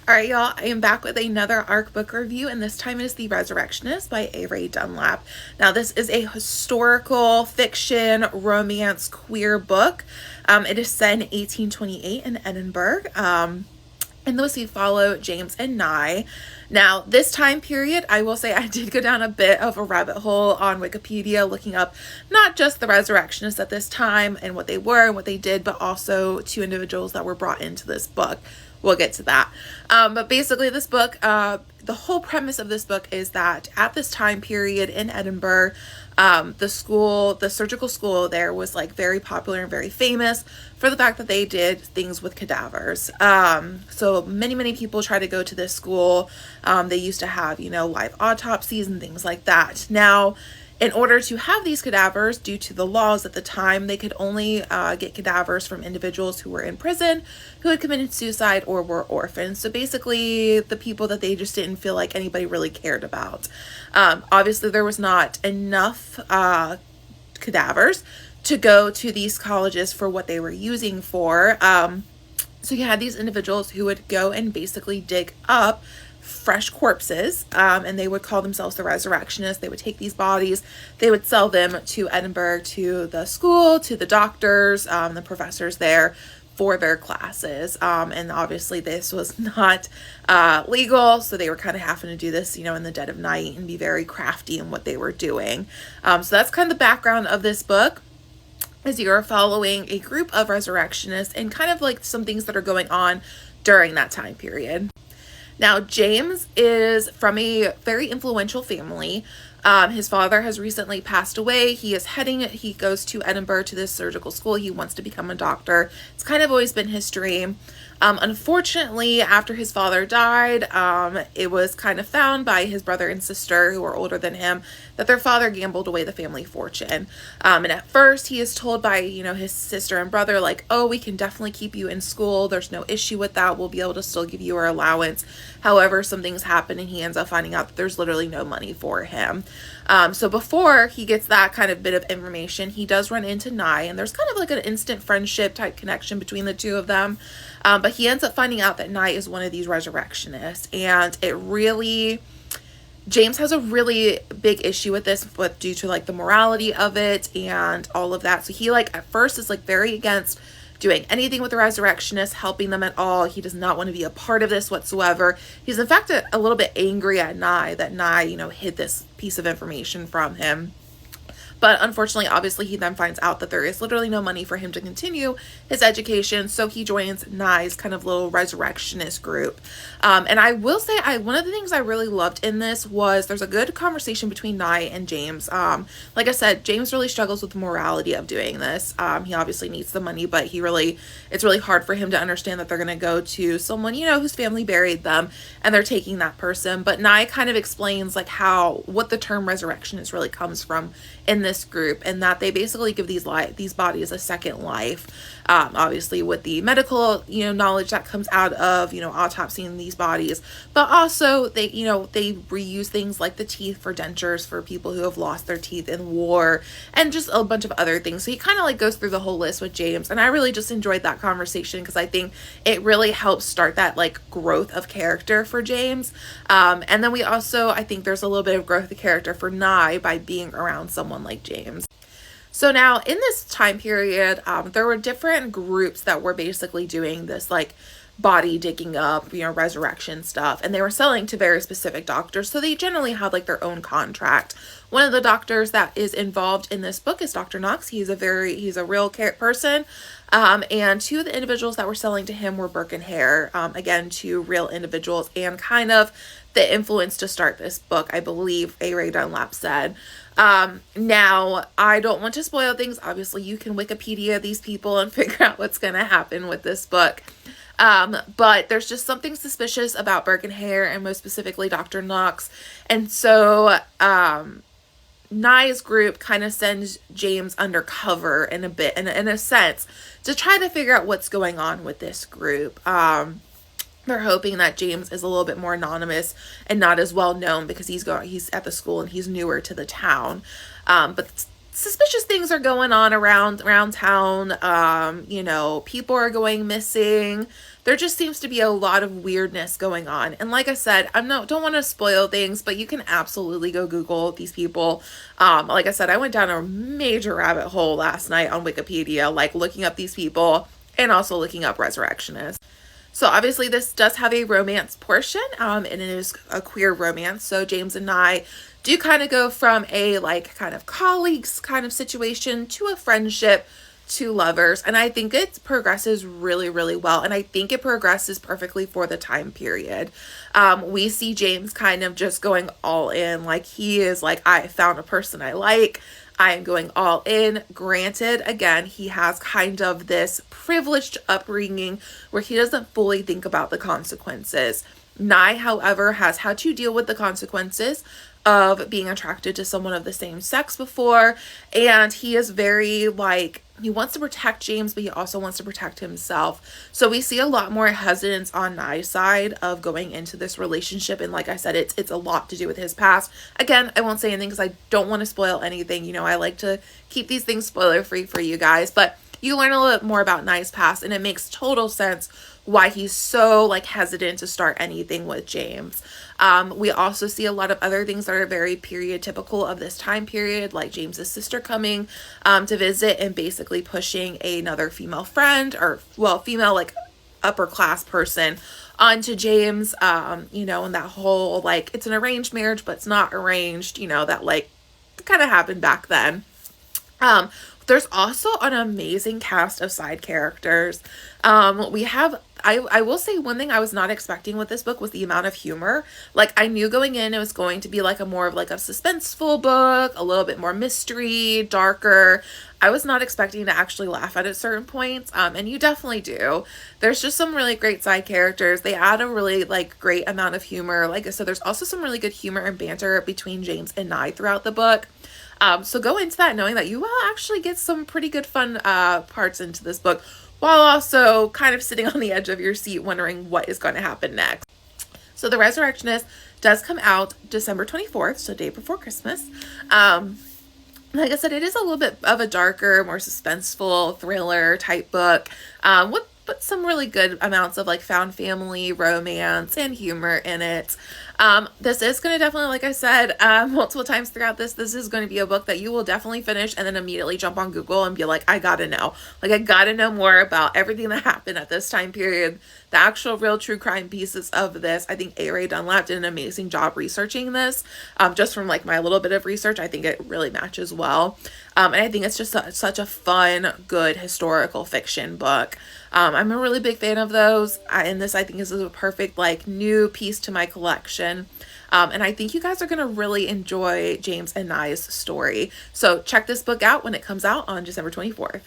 Alright, y'all, I am back with another ARC book review, and this time it is The Resurrectionist by A. Dunlap. Now, this is a historical fiction, romance, queer book. It is set in 1828 in Edinburgh. And those who follow James and Nye. Now, this time period, I will say I did go down a bit of a rabbit hole on Wikipedia looking up not just the Resurrectionists at this time and what they were and what they did, but also two individuals that were brought into this book. We'll get to that. But basically this book, the whole premise of this book is that at this time period in Edinburgh, the surgical school there was like very popular and very famous for the fact that they did things with cadavers. So many people try to go to this school. They used to have, live autopsies and things like that. Now, in order to have these cadavers, due to the laws at the time, they could only get cadavers from individuals who were in prison, who had committed suicide, or were orphans. So basically, the people that they just didn't feel like anybody really cared about. Obviously, there was not enough cadavers to go to these colleges for what they were using for. So you had these individuals who would go and basically dig up fresh corpses, and they would call themselves the Resurrectionists. They would take these bodies, they would sell them to Edinburgh, to the school, to the doctors, the professors there for their classes. And obviously this was not legal, so they were kind of having to do this, in the dead of night and be very crafty in what they were doing. So that's kind of the background of this book, as you're following a group of resurrectionists and kind of like some things that are going on during that time period. Now, James is from a very influential family. His father has recently passed away. He goes to Edinburgh to this surgical school. He wants to become a doctor. It's kind of always been his dream. Unfortunately, after his father died, it was kind of found by his brother and sister, who are older than him, that their father gambled away the family fortune. And at first he is told by, his sister and brother, like, oh, we can definitely keep you in school. There's no issue with that. We'll be able to still give you our allowance. However, some things happen and he ends up finding out that there's literally no money for him. So before he gets that kind of bit of information, he does run into Nye, and there's kind of like an instant friendship type connection between the two of them. But he ends up finding out that Nye is one of these resurrectionists, and James has a really big issue with this, but due to like the morality of it and all of that. So he at first is very against doing anything with the resurrectionists, helping them at all. He does not want to be a part of this whatsoever. He's in fact a little bit angry at Nye that Nye, hid this piece of information from him. But unfortunately, obviously, he then finds out that there is literally no money for him to continue his education. So he joins Nye's kind of little resurrectionist group. And I will say, one of the things I really loved in this was there's a good conversation between Nye and James. Like I said, James really struggles with the morality of doing this. He obviously needs the money, but it's really hard for him to understand that they're going to go to someone, whose family buried them, and they're taking that person. But Nye kind of explains what the term resurrectionist really comes from in this group, and that they basically give these bodies a second life. Obviously with the medical knowledge that comes out of autopsying these bodies, but also they reuse things like the teeth for dentures for people who have lost their teeth in war, and just a bunch of other things. So he kind of goes through the whole list with James, and I really just enjoyed that conversation because I think it really helps start that growth of character for James. And then we also, I think there's a little bit of growth of character for Nye by being around someone like James. So now in this time period, there were different groups that were basically doing this body digging up, resurrection stuff, and they were selling to very specific doctors. So they generally have their own contract. One of the doctors that is involved in this book is Dr. Knox. He's a real person. And two of the individuals that were selling to him were Burke and Hare. Again, two real individuals, and kind of the influence to start this book, I believe A. Dunlap said. Now, I don't want to spoil things. Obviously, you can Wikipedia these people and figure out what's going to happen with this book. But there's just something suspicious about Burke and Hare, and most specifically Dr. Knox. And so, Nye's group kind of sends James undercover in a sense, to try to figure out what's going on with this group. They're hoping that James is a little bit more anonymous and not as well known because he's at the school and he's newer to the town. But suspicious things are going on around town. People are going missing. there just seems to be a lot of weirdness going on. And like I said, don't want to spoil things, but you can absolutely go Google these people. Like I said, I went down a major rabbit hole last night on Wikipedia, like looking up these people and also looking up Resurrectionists. So obviously this does have a romance portion, and it is a queer romance. So James and I do kind of go from a like kind of colleagues kind of situation to a friendship to lovers, and I think it progresses really, really well, and I think it progresses perfectly for the time period. We see James kind of just going all in, like he is like, I found a person I like, I am going all in. Granted, again, he has kind of this privileged upbringing where he doesn't fully think about the consequences. Nye, however, has had to deal with the consequences of being attracted to someone of the same sex before, and he is very like, he wants to protect James, but he also wants to protect himself. So we see a lot more hesitance on Nye's side of going into this relationship, and like I said, it's a lot to do with his past. Again, I won't say anything because I don't want to spoil anything. You know, I like to keep these things spoiler free for you guys, but you learn a little bit more about Nye's past, and it makes total sense why he's so like hesitant to start anything with James. We also see a lot of other things that are very period typical of this time period, like James's sister coming to visit and basically pushing another female friend, or well, female like upper class person onto James, you know, and that whole like it's an arranged marriage but it's not arranged, you know, that like kind of happened back then. There's also an amazing cast of side characters. We have, I will say one thing I was not expecting with this book was the amount of humor. Like I knew going in it was going to be like a more of like a suspenseful book, a little bit more mystery, darker. I was not expecting to actually laugh at certain points, and you definitely do. There's just some really great side characters. They add a really like great amount of humor. Like I said, there's also some really good humor and banter between James and Nye throughout the book. So go into that knowing that you will actually get some pretty good fun parts into this book, while also kind of sitting on the edge of your seat wondering what is going to happen next. So The Resurrectionist does come out December 24th, so day before Christmas. Like I said, it is a little bit of a darker, more suspenseful thriller type book, with but some really good amounts of like found family, romance, and humor in it. This is going to definitely, like I said, multiple times throughout this is going to be a book that you will definitely finish and then immediately jump on Google and be like, I gotta know. Like, I gotta know more about everything that happened at this time period, the actual real true crime pieces of this. I think A. Dunlap did an amazing job researching this. Just from like my little bit of research, I think it really matches well. And I think it's just such a fun, good historical fiction book. I'm a really big fan of those. And this, I think, is a perfect like new piece to my collection. And I think you guys are going to really enjoy James and Nye's story. So check this book out when it comes out on December 24th.